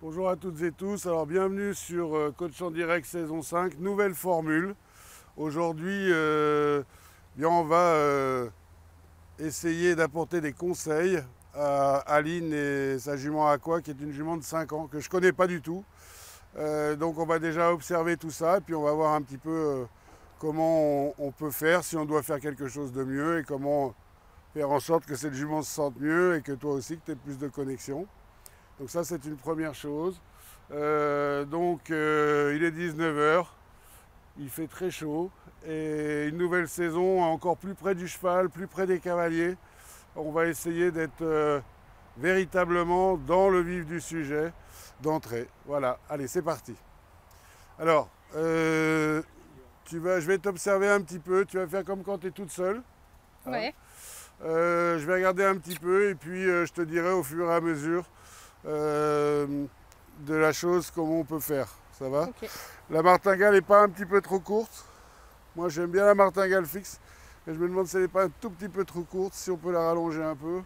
Bonjour à toutes et tous, alors bienvenue sur Coach en Direct saison 5, nouvelle formule. Aujourd'hui, on va essayer d'apporter des conseils à Aline et sa jument Aqua, qui est une jument de 5 ans, que je ne connais pas du tout. Donc on va déjà observer tout ça, et puis on va voir un petit peu comment on peut faire, si on doit faire quelque chose de mieux, et comment faire en sorte que cette jument se sente mieux, et que toi aussi, que tu aies plus de connexion. Donc ça, c'est une première chose. Il est 19 h, il fait très chaud, et une nouvelle saison encore plus près du cheval, plus près des cavaliers. On va essayer d'être véritablement dans le vif du sujet d'entrée. Voilà, allez, c'est parti. Alors, je vais t'observer un petit peu, tu vas faire comme quand tu es toute seule. Ouais. Je vais regarder un petit peu, et puis je te dirai au fur et à mesure de la chose comment on peut faire, ça va? Okay. La martingale n'est pas un petit peu trop courte. Moi j'aime bien la martingale fixe, mais je me demande si elle n'est pas un tout petit peu trop courte, si on peut la rallonger un peu.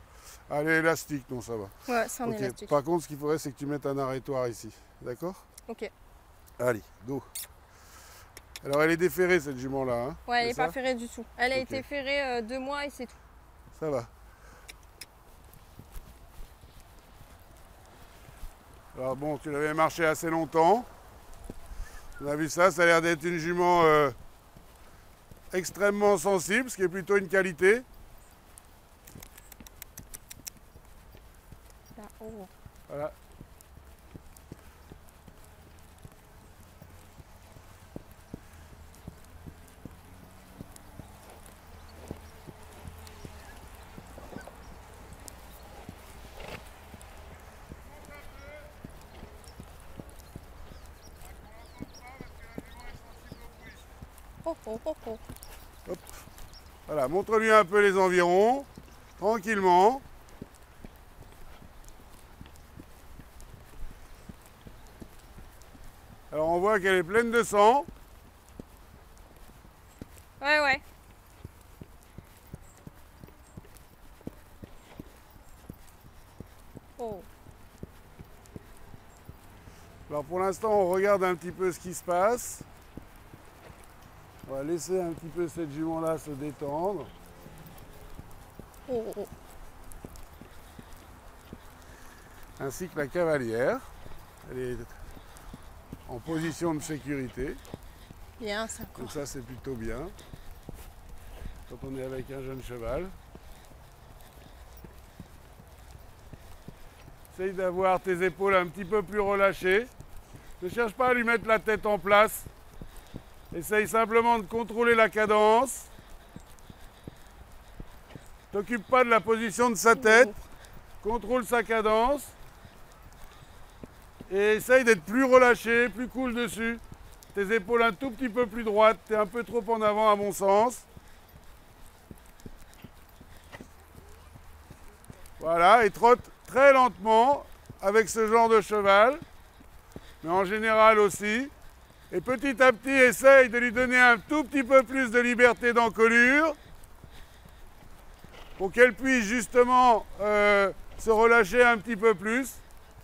Elle est élastique, non, ça va. Ouais, c'est un élastique. Par contre, ce qu'il faudrait, c'est que tu mettes un arrêtoir ici, d'accord? Ok. Allez, go. Alors elle est déferrée cette jument là, hein? Ouais, elle n'est pas ferrée du tout. Elle a Ok. été ferrée 2 mois et c'est tout. Ça va. Alors bon, tu l'avais marché assez longtemps. On a vu ça, ça a l'air d'être une jument extrêmement sensible, ce qui est plutôt une qualité. Là-haut. Voilà. Oh, oh, oh, oh. Hop. Voilà, montre-lui un peu les environs, tranquillement. Alors on voit qu'elle est pleine de sang. Ouais, ouais. Oh. Alors pour l'instant, on regarde un petit peu ce qui se passe. On va laisser un petit peu cette jument-là se détendre. Oh, oh. Ainsi que la cavalière. Elle est en position de sécurité. Bien, ça Donc court. ça, c'est plutôt bien. Quand on est avec un jeune cheval. Essaye d'avoir tes épaules un petit peu plus relâchées. Ne cherche pas à lui mettre la tête en place. Essaye simplement de contrôler la cadence. T'occupe pas de la position de sa tête. Contrôle sa cadence. Et essaye d'être plus relâché, plus cool dessus. Tes épaules un tout petit peu plus droites. T'es un peu trop en avant à mon sens. Voilà, et trotte très lentement avec ce genre de cheval. Mais en général aussi. Et petit à petit, essaye de lui donner un tout petit peu plus de liberté d'encolure pour qu'elle puisse justement se relâcher un petit peu plus.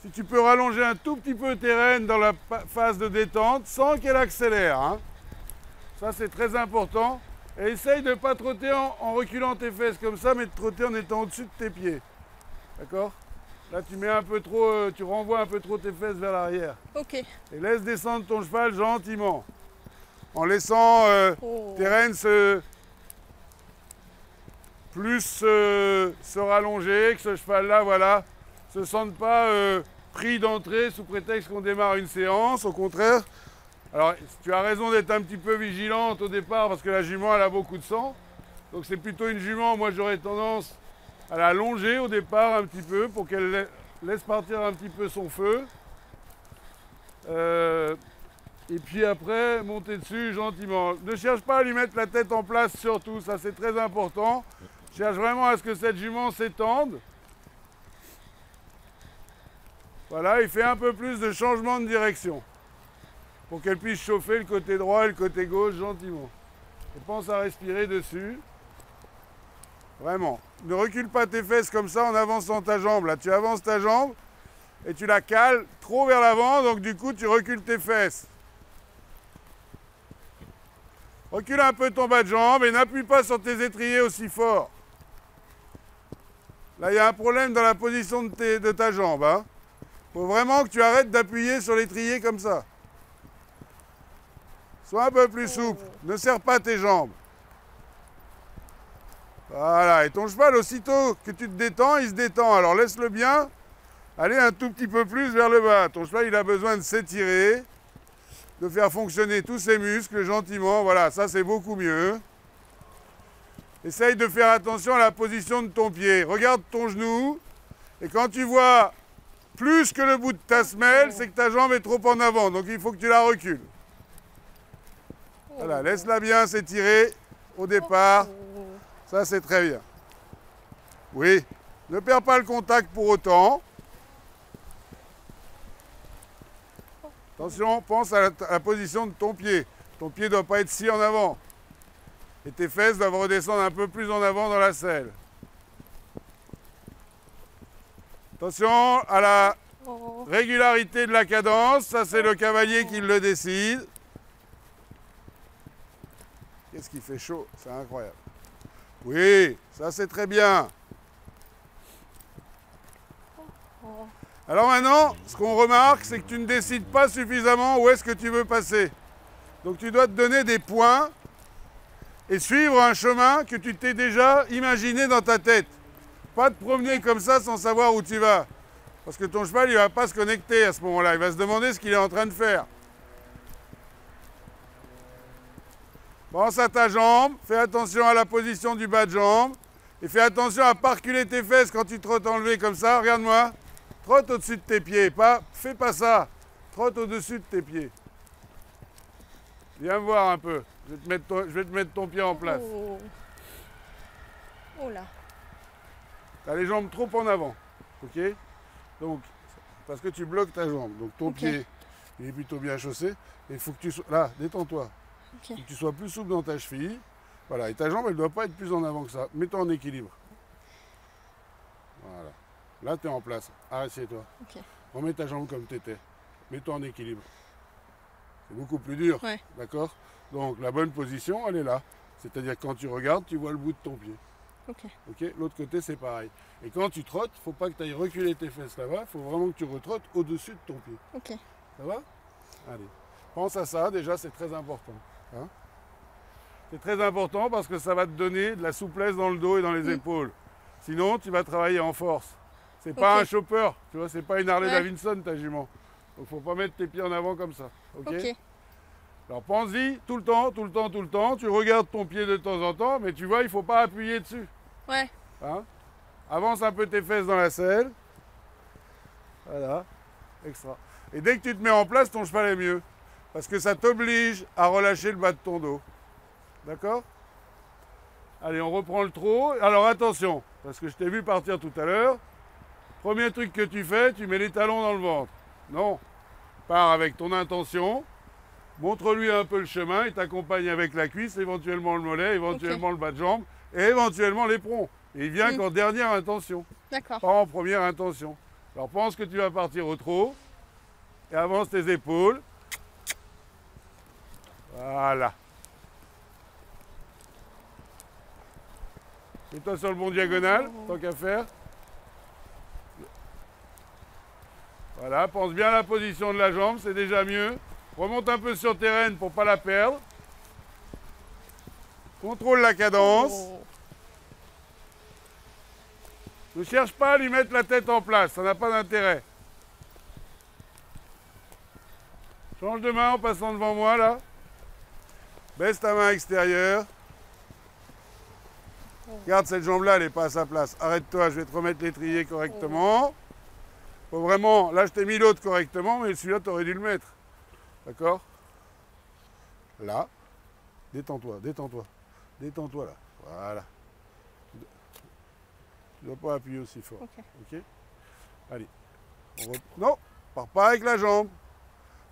Si tu peux rallonger un tout petit peu tes rênes dans la phase de détente sans qu'elle accélère, hein. Ça, c'est très important. Et essaye de ne pas trotter en reculant tes fesses comme ça, mais de trotter en étant au-dessus de tes pieds. D'accord? Là, tu mets un peu trop, tu renvoies un peu trop tes fesses vers l'arrière. Ok. Et laisse descendre ton cheval gentiment. En laissant Oh. tes rênes se rallonger, que ce cheval-là, voilà, se sente pas pris d'entrée sous prétexte qu'on démarre une séance. Au contraire, alors tu as raison d'être un petit peu vigilante au départ parce que la jument, elle a beaucoup de sang. Donc c'est plutôt une jument, moi j'aurais tendance à la longer au départ un petit peu pour qu'elle laisse partir un petit peu son feu. Et puis après, monter dessus gentiment. Ne cherche pas à lui mettre la tête en place surtout, ça c'est très important. Cherche vraiment à ce que cette jument s'étende. Voilà, il fait un peu plus de changement de direction pour qu'elle puisse chauffer le côté droit et le côté gauche gentiment. Et pense à respirer dessus. Vraiment. Ne recule pas tes fesses comme ça en avançant ta jambe. Là, tu avances ta jambe et tu la cales trop vers l'avant, donc du coup tu recules tes fesses. Recule un peu ton bas de jambe et n'appuie pas sur tes étriers aussi fort. Là, il y a un problème dans la position de ta jambe. Hein. Faut vraiment que tu arrêtes d'appuyer sur l'étrier comme ça. Sois un peu plus souple. Ne serre pas tes jambes. Voilà. Et ton cheval, aussitôt que tu te détends, il se détend. Alors laisse-le bien aller un tout petit peu plus vers le bas. Ton cheval, il a besoin de s'étirer, de faire fonctionner tous ses muscles gentiment. Voilà, ça c'est beaucoup mieux. Essaye de faire attention à la position de ton pied. Regarde ton genou. Et quand tu vois plus que le bout de ta semelle, c'est que ta jambe est trop en avant. Donc il faut que tu la recules. Voilà, laisse-la bien s'étirer au départ. Ça, c'est très bien. Oui, ne perds pas le contact pour autant. Attention, pense à la position de ton pied. Ton pied ne doit pas être si en avant. Et tes fesses doivent redescendre un peu plus en avant dans la selle. Attention à la régularité de la cadence. Ça, c'est le cavalier qui le décide. Qu'est-ce qui fait chaud? C'est incroyable. Oui, ça c'est très bien. Alors maintenant, ce qu'on remarque, c'est que tu ne décides pas suffisamment où est-ce que tu veux passer. Donc tu dois te donner des points et suivre un chemin que tu t'es déjà imaginé dans ta tête. Pas te promener comme ça sans savoir où tu vas. Parce que ton cheval, il ne va pas se connecter à ce moment-là. Il va se demander ce qu'il est en train de faire. Pense à ta jambe, fais attention à la position du bas de jambe et fais attention à ne pas reculer tes fesses quand tu trottes enlevé comme ça. Regarde-moi. Trotte au-dessus de tes pieds. Fais pas ça. Trotte au-dessus de tes pieds. Viens me voir un peu. Je vais te mettre ton pied en place. Oh là. Tu as les jambes trop en avant. Ok? Donc, parce que tu bloques ta jambe. Donc ton pied, il est plutôt bien chaussé. Il faut que tu sois... Là, détends-toi. Okay. Que tu sois plus souple dans ta cheville. Voilà, et ta jambe, elle ne doit pas être plus en avant que ça. Mets-toi en équilibre. Voilà. Là, tu es en place. Assieds-toi. Okay. Remets ta jambe comme tu étais. Mets-toi en équilibre. C'est beaucoup plus dur. Ouais. D'accord? Donc, la bonne position, elle est là. C'est-à-dire que quand tu regardes, tu vois le bout de ton pied. Ok. L'autre côté, c'est pareil. Et quand tu trottes, il ne faut pas que tu ailles reculer tes fesses là-bas. Il faut vraiment que tu retrottes au-dessus de ton pied. Ok. Ça va? Allez. Pense à ça, déjà, c'est très important. Hein? C'est très important parce que ça va te donner de la souplesse dans le dos et dans les épaules. Sinon, tu vas travailler en force. C'est pas un chopper, tu vois, c'est pas une Harley Davidson ta jument. Donc faut pas mettre tes pieds en avant comme ça. Ok. Alors pense-y tout le temps, tout le temps, tout le temps. Tu regardes ton pied de temps en temps, mais tu vois, il faut pas appuyer dessus. Ouais. Hein? Avance un peu tes fesses dans la selle. Voilà. Extra. Et dès que tu te mets en place, ton cheval est mieux. Parce que ça t'oblige à relâcher le bas de ton dos. D'accord? Allez, on reprend le trot. Alors attention, parce que je t'ai vu partir tout à l'heure. Premier truc que tu fais, tu mets les talons dans le ventre. Non. Pars avec ton intention. Montre-lui un peu le chemin. Il t'accompagne avec la cuisse, éventuellement le mollet, éventuellement le bas de jambe, et éventuellement l'éperon. Et il vient qu'en dernière intention. D'accord. Pas en première intention. Alors pense que tu vas partir au trot. Et avance tes épaules. Voilà. Mets-toi sur le bon diagonal, tant qu'à faire. Voilà, pense bien à la position de la jambe, c'est déjà mieux. Remonte un peu sur tes rênes pour ne pas la perdre. Contrôle la cadence. Ne cherche pas à lui mettre la tête en place, ça n'a pas d'intérêt. Change de main en passant devant moi, là. Baisse ta main extérieure. Regarde, cette jambe-là, elle n'est pas à sa place. Arrête-toi, je vais te remettre l'étrier correctement. Faut vraiment... Là, je t'ai mis l'autre correctement, mais celui-là, tu aurais dû le mettre. D'accord? Là. Détends-toi, détends-toi. Détends-toi, là. Voilà. Tu ne dois pas appuyer aussi fort. Ok? Allez. Non, pars pas avec la jambe.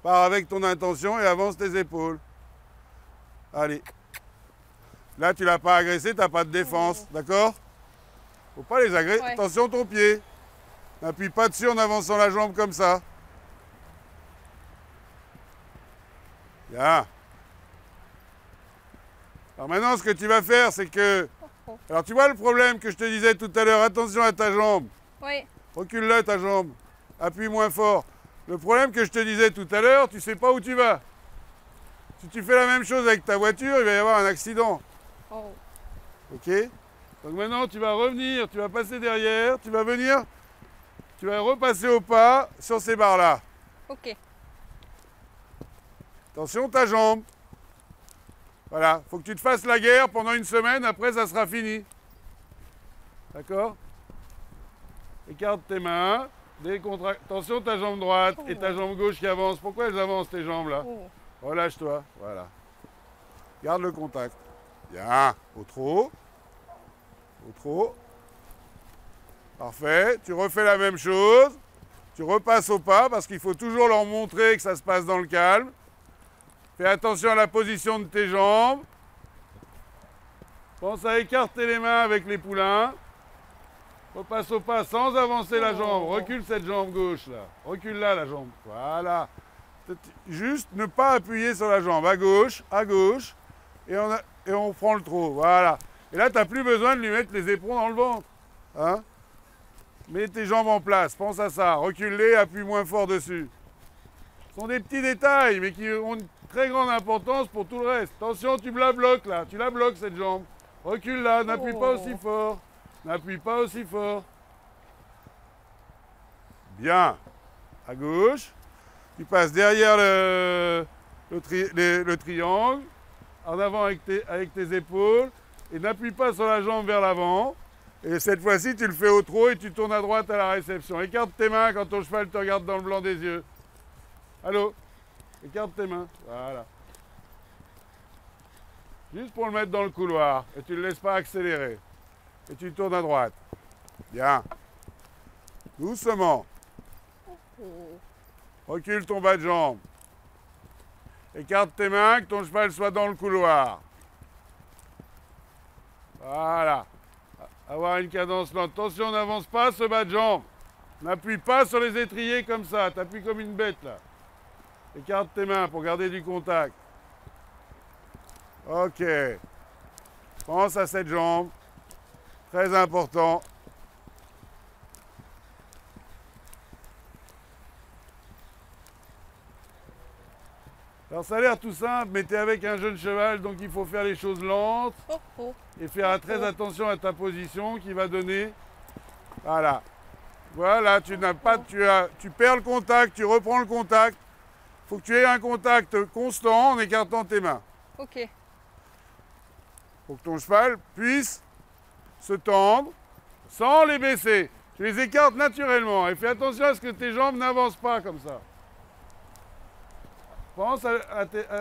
Pars avec ton intention et avance tes épaules. Allez. Là, tu l'as pas agressé, tu n'as pas de défense. D'accord? Faut pas les agresser. Attention ton pied. N'appuie pas dessus en avançant la jambe comme ça. Bien. Alors maintenant, ce que tu vas faire, c'est que... Alors tu vois le problème que je te disais tout à l'heure, attention à ta jambe. Oui. Recule-la ta jambe. Appuie moins fort. Le problème que je te disais tout à l'heure, tu sais pas où tu vas. Si tu fais la même chose avec ta voiture, il va y avoir un accident. Oh. Ok? Donc maintenant, tu vas revenir, tu vas passer derrière, tu vas venir, tu vas repasser au pas sur ces barres-là. Ok. Attention ta jambe. Voilà, faut que tu te fasses la guerre pendant une semaine, après ça sera fini. D'accord? Écarte tes mains, attention ta jambe droite et ta jambe gauche qui avance. Pourquoi elles avancent tes jambes là? Oh. Relâche-toi, voilà. Garde le contact. Bien, au trot. Au trot. Parfait, tu refais la même chose. Tu repasses au pas parce qu'il faut toujours leur montrer que ça se passe dans le calme. Fais attention à la position de tes jambes. Pense à écarter les mains avec les poulains. Repasse au pas sans avancer la jambe. Recule cette jambe gauche là. Recule là la jambe. Voilà. Juste ne pas appuyer sur la jambe. À gauche, et on prend le trot. Voilà. Et là, tu n'as plus besoin de lui mettre les éperons dans le ventre. Hein? Mets tes jambes en place. Pense à ça. Recule-les, appuie moins fort dessus. Ce sont des petits détails, mais qui ont une très grande importance pour tout le reste. Attention, tu la bloques là. Tu la bloques cette jambe. Recule là. N'appuie pas aussi fort. N'appuie pas aussi fort. Bien. À gauche. Tu passes derrière le triangle, en avant avec tes épaules, et n'appuie pas sur la jambe vers l'avant. Et cette fois-ci, tu le fais au trot et tu tournes à droite à la réception. Écarte tes mains quand ton cheval te regarde dans le blanc des yeux. Allô? Écarte tes mains. Voilà. Juste pour le mettre dans le couloir. Et tu ne le laisses pas accélérer. Et tu tournes à droite. Bien. Doucement. Recule ton bas de jambe. Écarte tes mains, que ton cheval soit dans le couloir. Voilà. Avoir une cadence lente. Attention, n'avance pas ce bas de jambe. N'appuie pas sur les étriers comme ça. T'appuies comme une bête là. Écarte tes mains pour garder du contact. Ok. Pense à cette jambe. Très important. Alors ça a l'air tout simple, mais tu es avec un jeune cheval, donc il faut faire les choses lentes et faire très attention à ta position qui va donner. Voilà. Voilà, tu perds le contact, tu reprends le contact. Il faut que tu aies un contact constant en écartant tes mains. Ok. Pour que ton cheval puisse se tendre sans les baisser. Tu les écartes naturellement et fais attention à ce que tes jambes n'avancent pas comme ça. Pense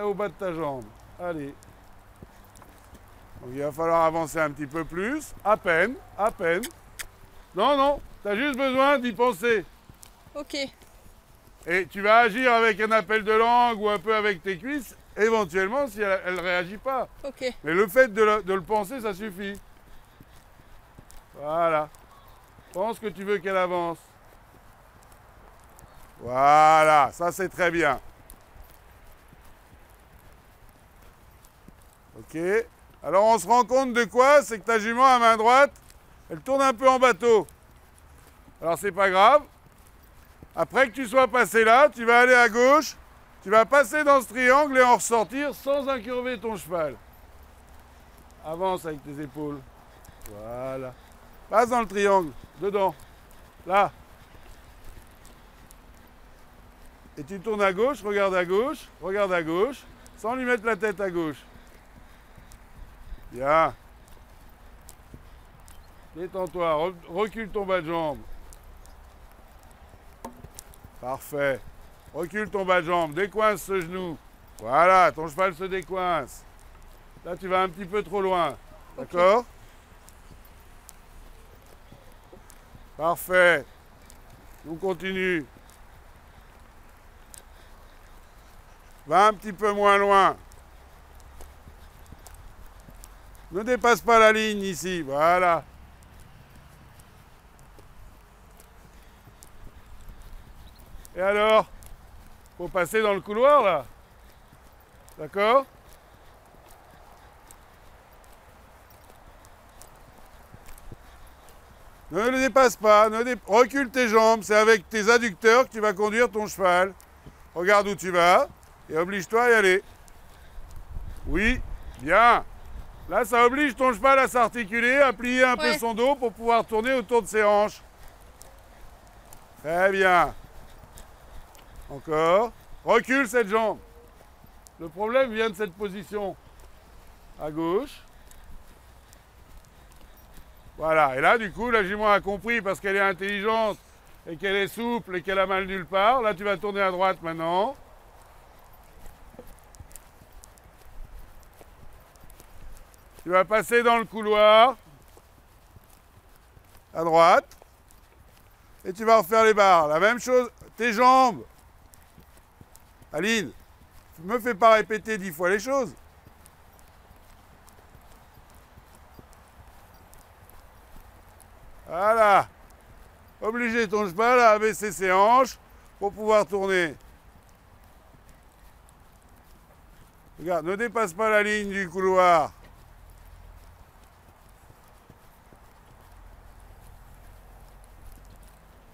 au bas de ta jambe. Allez. Donc il va falloir avancer un petit peu plus. À peine, à peine. Non, non, tu as juste besoin d'y penser. Ok. Et tu vas agir avec un appel de langue ou un peu avec tes cuisses, éventuellement si elle ne réagit pas. Ok. Mais le fait de le penser, ça suffit. Voilà. Pense que tu veux qu'elle avance. Voilà, ça c'est très bien. Ok. Alors on se rend compte de quoi? C'est que ta jument à main droite, elle tourne un peu en bateau. Alors c'est pas grave. Après que tu sois passé là, tu vas aller à gauche, tu vas passer dans ce triangle et en ressortir sans incurver ton cheval. Avance avec tes épaules. Voilà. Passe dans le triangle, dedans. Là. Et tu tournes à gauche, regarde à gauche, sans lui mettre la tête à gauche. Bien. Détends-toi, recule ton bas de jambe. Parfait. Recule ton bas de jambe, décoince ce genou. Voilà, ton cheval se décoince. Là, tu vas un petit peu trop loin. D'accord? Okay. Parfait. On continue. Va un petit peu moins loin. Ne dépasse pas la ligne ici, voilà. Et alors? Faut passer dans le couloir là. D'accord? Ne le dépasse pas, recule tes jambes, c'est avec tes adducteurs que tu vas conduire ton cheval. Regarde où tu vas et oblige-toi à y aller. Oui, bien. Là, ça oblige ton cheval à s'articuler, à plier un peu son dos pour pouvoir tourner autour de ses hanches. Très bien. Encore. Recule cette jambe. Le problème vient de cette position. À gauche. Voilà. Et là, du coup, la jument a compris parce qu'elle est intelligente et qu'elle est souple et qu'elle a mal nulle part. Là, tu vas tourner à droite maintenant. Tu vas passer dans le couloir. À droite. Et tu vas refaire les barres. La même chose. Tes jambes. Aline, ne me fais pas répéter 10 fois les choses. Voilà. Obliger ton cheval à abaisser ses hanches pour pouvoir tourner. Regarde, ne dépasse pas la ligne du couloir.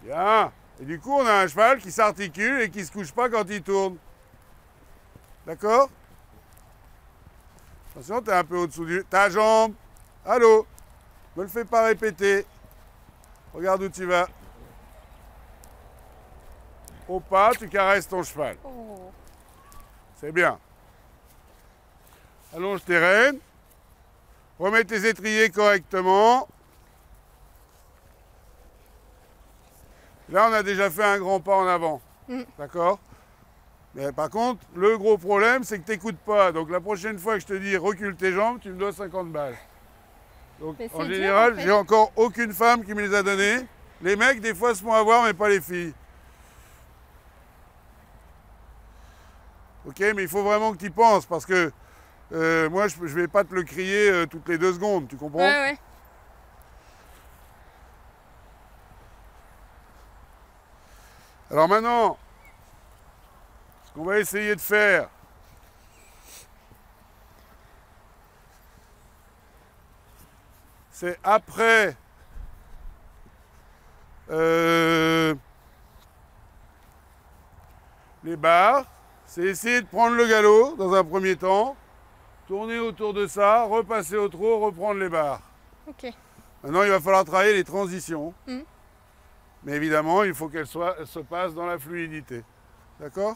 Bien. Et du coup, on a un cheval qui s'articule et qui ne se couche pas quand il tourne. D'accord? Attention, tu es un peu au-dessous du... Ta jambe. Allô? Ne me le fais pas répéter. Regarde où tu vas. Au pas, tu caresses ton cheval. Oh. C'est bien. Allonge tes rênes. Remets tes étriers correctement. Là, on a déjà fait un grand pas en avant. D'accord? Mais par contre, le gros problème, c'est que tu n'écoutes pas. Donc la prochaine fois que je te dis recule tes jambes, tu me dois 50 balles. Donc en général, j'ai encore aucune femme qui me les a données. Les mecs, des fois, se font avoir, mais pas les filles. Ok, mais il faut vraiment que tu y penses parce que moi, je ne vais pas te le crier toutes les 2 secondes, tu comprends? Ouais. Alors maintenant, ce qu'on va essayer de faire, c'est après les barres, c'est essayer de prendre le galop dans un premier temps, tourner autour de ça, repasser au trot, reprendre les barres. Ok. Maintenant, il va falloir travailler les transitions. Mais évidemment, il faut qu'elles se passent dans la fluidité. D'accord?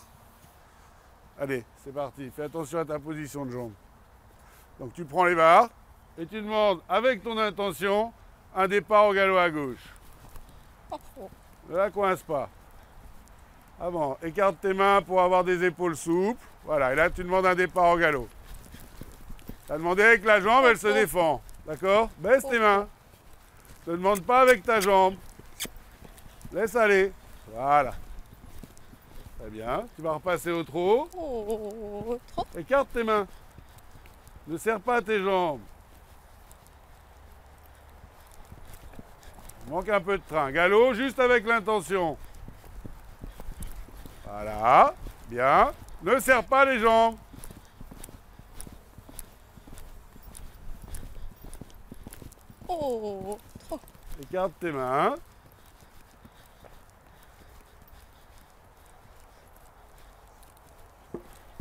Allez, c'est parti. Fais attention à ta position de jambe. Donc tu prends les barres et tu demandes, avec ton intention, un départ au galop à gauche. Ne la coince pas. Avant, écarte tes mains pour avoir des épaules souples. Voilà, et là tu demandes un départ au galop. Tu as demandé avec la jambe, elle se défend. D'accord? Baisse tes mains. Ne demande pas avec ta jambe. Laisse aller. Voilà. Très bien. Tu vas repasser au trot. Trop. Écarte tes mains. Ne serre pas tes jambes. Il manque un peu de train. Galop juste avec l'intention. Voilà. Bien. Ne serre pas les jambes. Trop. Écarte tes mains.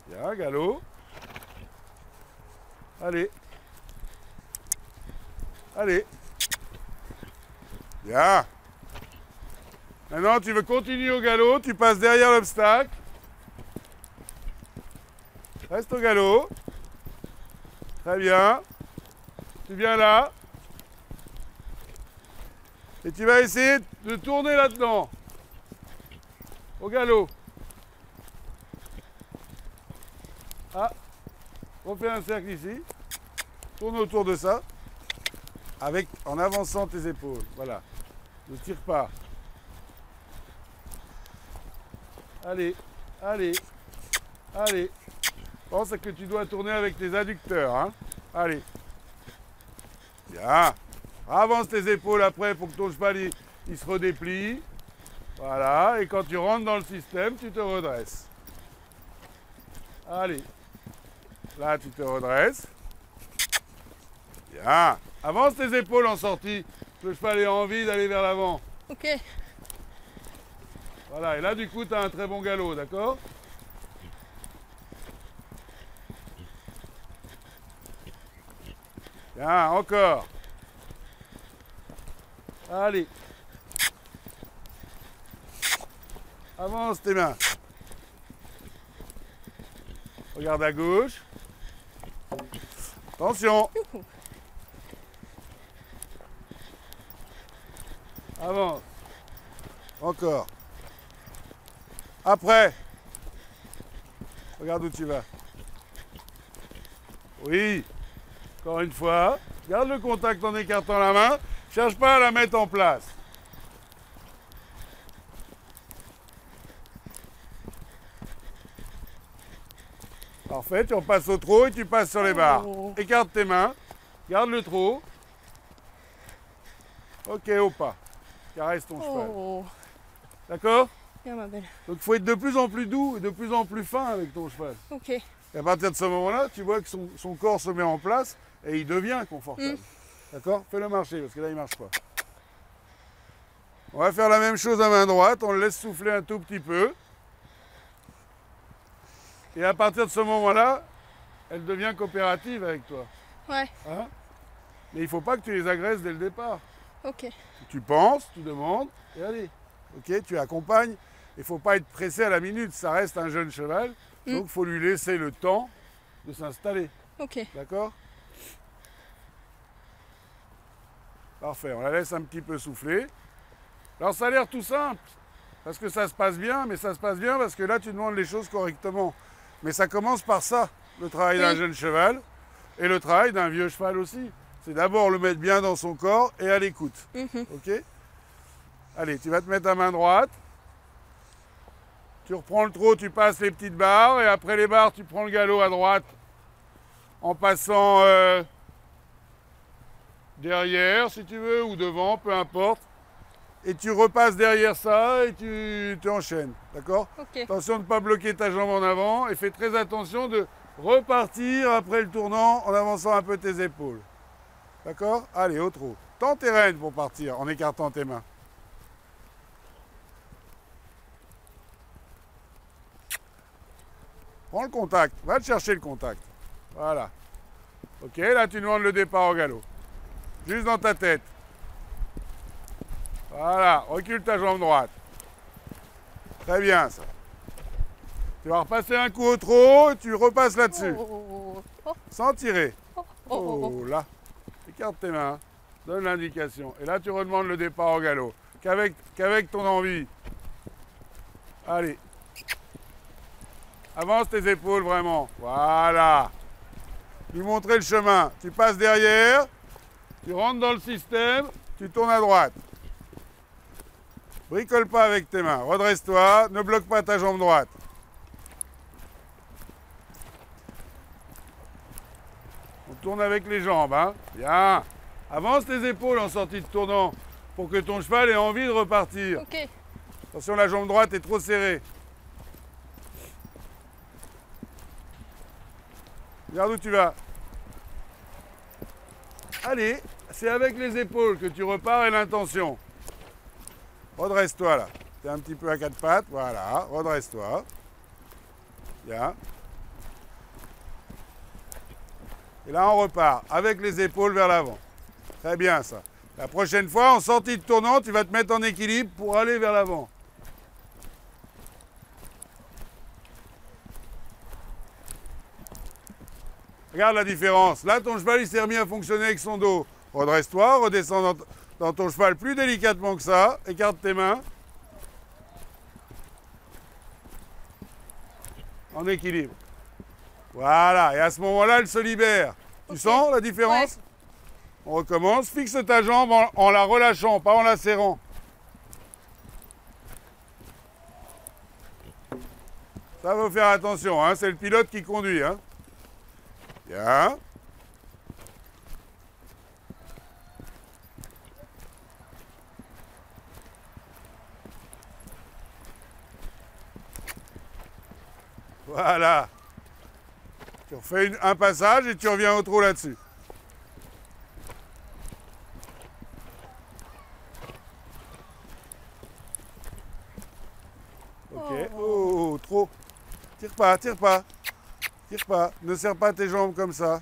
Bien, galop. Allez. Allez. Bien. Maintenant, tu veux continuer au galop, tu passes derrière l'obstacle. Reste au galop. Très bien. Tu viens là. Et tu vas essayer de tourner là-dedans. Au galop. Ah, on fait un cercle ici. Tourne autour de ça. En avançant tes épaules. Voilà. Ne tire pas. Allez, allez, allez. Pense que tu dois tourner avec tes adducteurs. Hein. Allez. Bien. Avance tes épaules après pour que ton cheval il se redéplie. Voilà, et quand tu rentres dans le système, tu te redresses. Allez. Là, tu te redresses. Bien. Avance tes épaules en sortie. Le cheval ait envie d'aller vers l'avant. Ok. Voilà, et là, du coup, tu as un très bon galop, d'accord? Bien, encore. Allez. Avance tes mains. Regarde à gauche. Attention. Avance. Encore. Après. Regarde où tu vas. Oui. Encore une fois. Garde le contact en écartant la main. Cherche pas à la mettre en place. Parfait, tu repasses au trot et tu passes sur les barres. Oh. Écarte tes mains. Garde le trot. Ok, au pas. Caresse ton cheval. Oh. D'accord? Bien, ma belle. Donc il faut être de plus en plus doux et de plus en plus fin avec ton cheval. Ok. Et à partir de ce moment-là, tu vois que son corps se met en place et il devient confortable. D'accord? Fais-le marcher parce que là, il ne marche pas. On va faire la même chose à main droite. On le laisse souffler un tout petit peu. Et à partir de ce moment-là, elle devient coopérative avec toi. Ouais. Hein? Mais il ne faut pas que tu les agresses dès le départ. Ok. Tu penses, tu demandes, et allez. Ok, tu accompagnes. Il ne faut pas être pressé à la minute. Ça reste un jeune cheval. Donc il faut lui laisser le temps de s'installer. Ok. D'accord? Parfait, on la laisse un petit peu souffler. Alors ça a l'air tout simple, parce que ça se passe bien, mais ça se passe bien parce que là tu demandes les choses correctement. Mais ça commence par ça, le travail d'un jeune cheval, et le travail d'un vieux cheval aussi. C'est d'abord le mettre bien dans son corps et à l'écoute. Ok? Allez, tu vas te mettre à main droite. Tu reprends le trot, tu passes les petites barres, et après les barres, tu prends le galop à droite en passant derrière, si tu veux, ou devant, peu importe. Et tu repasses derrière ça et tu enchaînes, d'accord? Ok. Attention de ne pas bloquer ta jambe en avant et fais très attention de repartir après le tournant en avançant un peu tes épaules. D'accord? Allez, au trot. Tends tes rênes pour partir en écartant tes mains. Prends le contact, va te chercher le contact. Voilà. Ok, là tu demandes le départ au galop. Juste dans ta tête. Voilà, recule ta jambe droite. Très bien ça. Tu vas repasser un coup au trot, tu repasses là-dessus. Sans tirer. Oh là. Écarte tes mains. Donne l'indication. Et là tu redemandes le départ au galop. Qu'avec ton envie. Allez. Avance tes épaules vraiment. Voilà. Lui montrer le chemin. Tu passes derrière. Tu rentres dans le système. Tu tournes à droite. Bricole pas avec tes mains. Redresse-toi. Ne bloque pas ta jambe droite. On tourne avec les jambes. Hein. Bien. Avance tes épaules en sortie de tournant pour que ton cheval ait envie de repartir. Ok. Attention, la jambe droite est trop serrée. Regarde où tu vas. Allez, c'est avec les épaules que tu repars et l'intention. Redresse-toi là. Tu es un petit peu à quatre pattes. Voilà, redresse-toi. Bien. Et là, on repart avec les épaules vers l'avant. Très bien ça. La prochaine fois, en sortie de tournant, tu vas te mettre en équilibre pour aller vers l'avant. Regarde la différence. Là, ton cheval, il s'est remis à fonctionner avec son dos. Redresse-toi, redescends dans ton cheval plus délicatement que ça. Écarte tes mains. En équilibre. Voilà. Et à ce moment-là, elle se libère. Tu sens la différence? Ouais. On recommence. Fixe ta jambe en la relâchant, pas en la serrant. Ça, faut faire attention. Hein. C'est le pilote qui conduit. Hein. Bien. Voilà. Tu refais un passage et tu reviens au trot là-dessus. Ok. Oh, trop. Tire pas, tire pas. Tire pas. Ne serre pas tes jambes comme ça.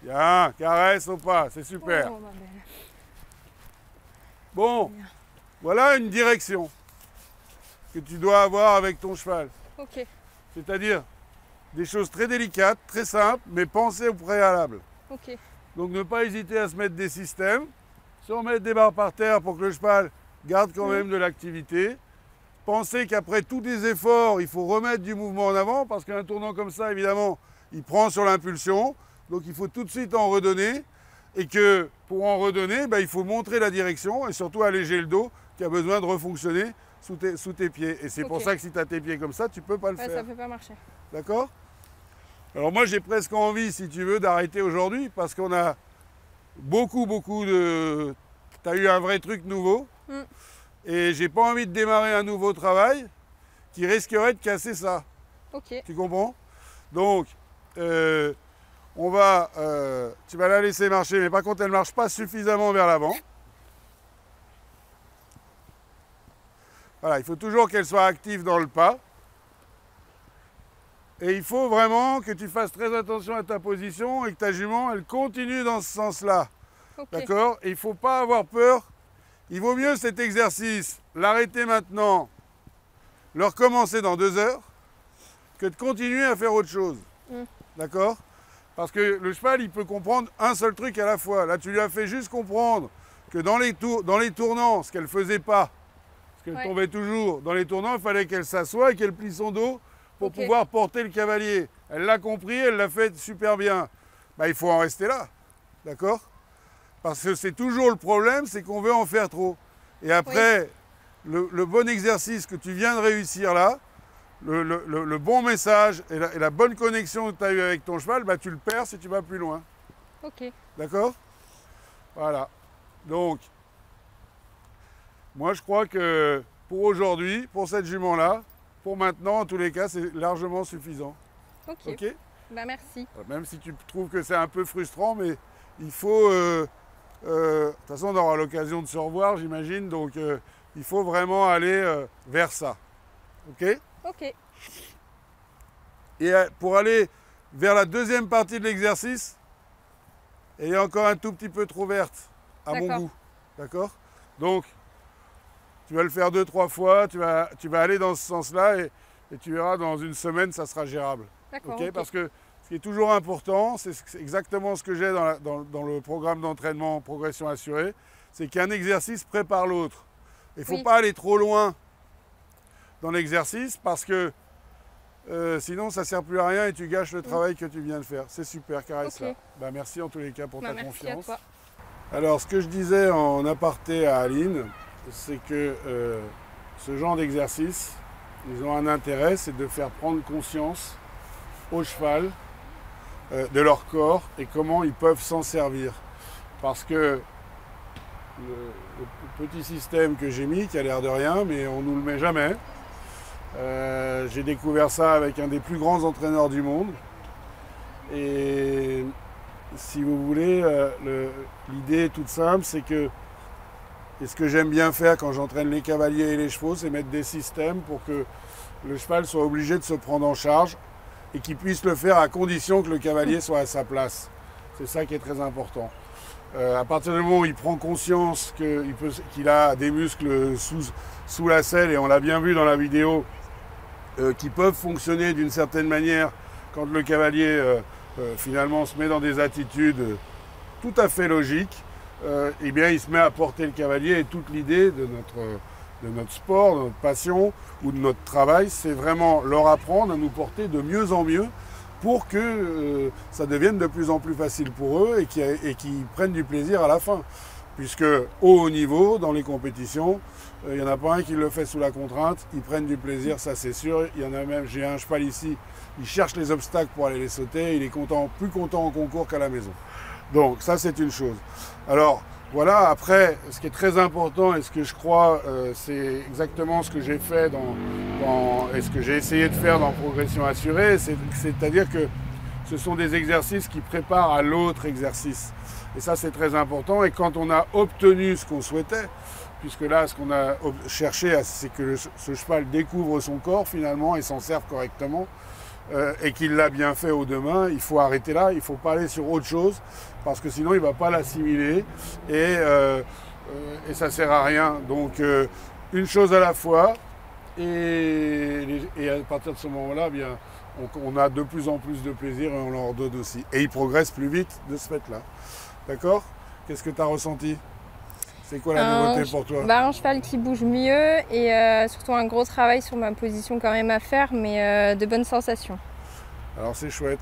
Bien, caresse au pas, c'est super. Oh, ma belle. Bon, Bien. voilà une direction que tu dois avoir avec ton cheval. Ok. C'est-à-dire des choses très délicates, très simples, mais pensées au préalable. Ok. Donc ne pas hésiter à se mettre des systèmes, se remettre des barres par terre pour que le cheval garde quand même de l'activité. Pensez qu'après tous les efforts, il faut remettre du mouvement en avant, parce qu'un tournant comme ça, évidemment, il prend sur l'impulsion. Donc il faut tout de suite en redonner. Et que pour en redonner, il faut montrer la direction et surtout alléger le dos qui a besoin de refonctionner sous tes pieds. Et c'est pour ça que si tu as tes pieds comme ça, tu ne peux pas le faire. Ça ne peut pas marcher. D'accord? Alors moi j'ai presque envie, si tu veux, d'arrêter aujourd'hui parce qu'on a beaucoup de... Tu as eu un vrai truc nouveau et j'ai pas envie de démarrer un nouveau travail qui risquerait de casser ça. Ok. Tu comprends? Donc, on va... tu vas la laisser marcher, mais par contre elle ne marche pas suffisamment vers l'avant. Voilà, il faut toujours qu'elle soit active dans le pas. Et il faut vraiment que tu fasses très attention à ta position et que ta jument, elle continue dans ce sens-là. Ok. D'accord? Et il ne faut pas avoir peur. Il vaut mieux cet exercice, l'arrêter maintenant, le recommencer dans 2 heures, que de continuer à faire autre chose. D'accord? Parce que le cheval, il peut comprendre un seul truc à la fois. Là, tu lui as fait juste comprendre que dans les tournants, ce qu'elle ne faisait pas, parce qu'elle tombait toujours, dans les tournants, il fallait qu'elle s'assoie et qu'elle plie son dos pour pouvoir porter le cavalier. Elle l'a compris, elle l'a fait super bien. Il faut en rester là, d'accord? Parce que c'est toujours le problème, c'est qu'on veut en faire trop. Et après, le bon exercice que tu viens de réussir là, le bon message et la bonne connexion que tu as eue avec ton cheval, tu le perds si tu vas plus loin. Ok. D'accord? Voilà. Donc, moi je crois que pour aujourd'hui, pour cette jument-là, pour maintenant, en tous les cas, c'est largement suffisant. Ok. Ok? Merci. Même si tu trouves que c'est un peu frustrant, mais il faut... de toute façon, on aura l'occasion de se revoir, j'imagine. Donc, il faut vraiment aller vers ça. Ok? Ok. Et pour aller vers la deuxième partie de l'exercice, elle est encore un tout petit peu trop verte, à mon goût. D'accord? Donc, tu vas le faire 2-3 fois, tu vas aller dans ce sens-là et tu verras, dans une semaine, ça sera gérable. D'accord. Parce que ce qui est toujours important, c'est exactement ce que j'ai dans le programme d'entraînement Progression Assurée, c'est qu'un exercice prépare l'autre. Il ne faut pas aller trop loin dans l'exercice parce que sinon ça ne sert plus à rien et tu gâches le travail que tu viens de faire. C'est super, caresse-la. Merci en tous les cas pour ta confiance. À toi. Alors ce que je disais en aparté à Aline, c'est que ce genre d'exercice, ils ont un intérêt, c'est de faire prendre conscience au cheval de leur corps et comment ils peuvent s'en servir. Parce que le petit système que j'ai mis, qui a l'air de rien, mais on ne nous le met jamais, j'ai découvert ça avec un des plus grands entraîneurs du monde. Et si vous voulez, l'idée toute simple, c'est que, et ce que j'aime bien faire quand j'entraîne les cavaliers et les chevaux, c'est mettre des systèmes pour que le cheval soit obligé de se prendre en charge et qu'il puisse le faire à condition que le cavalier soit à sa place. C'est ça qui est très important. À partir du moment où il prend conscience qu'il a des muscles sous la selle, et on l'a bien vu dans la vidéo, qui peuvent fonctionner d'une certaine manière quand le cavalier finalement se met dans des attitudes tout à fait logiques, eh bien il se met à porter le cavalier. Et toute l'idée de notre sport, de notre passion ou de notre travail, c'est vraiment leur apprendre à nous porter de mieux en mieux pour que ça devienne de plus en plus facile pour eux et qu'ils prennent du plaisir à la fin. Puisque au haut niveau, dans les compétitions, il n'y en a pas un qui le fait sous la contrainte, ils prennent du plaisir, ça c'est sûr. Il y en a même, j'ai un cheval ici, il cherche les obstacles pour aller les sauter, il est plus content en concours qu'à la maison. Donc ça c'est une chose. Alors voilà, après, ce qui est très important et ce que je crois, c'est exactement ce que j'ai fait et ce que j'ai essayé de faire dans Progression Assurée, c'est-à-dire que ce sont des exercices qui préparent à l'autre exercice. Et ça c'est très important. Et quand on a obtenu ce qu'on souhaitait, puisque là ce qu'on a cherché, c'est que ce cheval découvre son corps finalement et s'en serve correctement, et qu'il l'a bien fait au demain, il faut arrêter là, il ne faut pas aller sur autre chose, parce que sinon il ne va pas l'assimiler et ça ne sert à rien. Donc une chose à la fois, et à partir de ce moment-là, bien, on a de plus en plus de plaisir et on leur donne aussi. Et ils progressent plus vite de ce fait-là. D'accord? Qu'est-ce que tu as ressenti? C'est quoi la nouveauté pour toi? Un cheval qui bouge mieux et surtout un gros travail sur ma position quand même à faire, mais de bonnes sensations. Alors c'est chouette.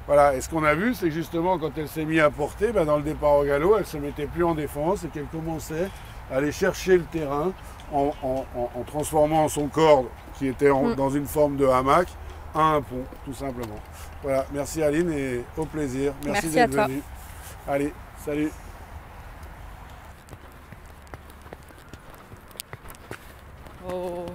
Voilà, et ce qu'on a vu, c'est que justement quand elle s'est mise à porter, dans le départ au galop, elle ne se mettait plus en défense et qu'elle commençait à aller chercher le terrain en transformant son corps, qui était dans une forme de hamac, à un pont, tout simplement. Voilà, merci Aline et au plaisir. Merci d'être venue. Allez, salut. Oh.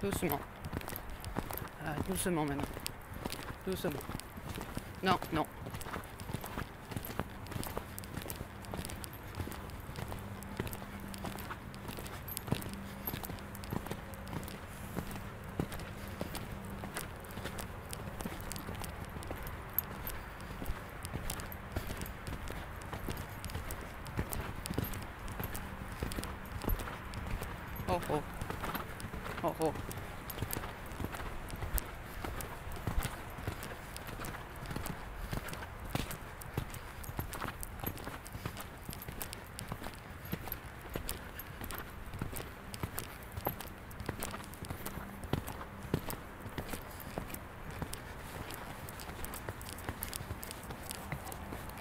Doucement. Ah, doucement maintenant. Doucement. Non, non. Oh oh. Oh oh.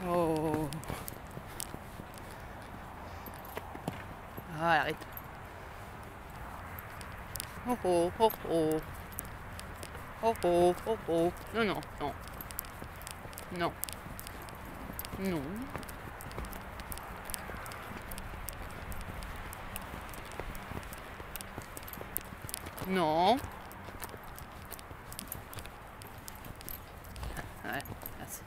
Oh. Ah, arrête. Oh oh, oh oh. Oh oh, oh oh. Non, non, non. Non. Non. Non. Ouais, merci.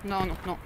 Non, non, non.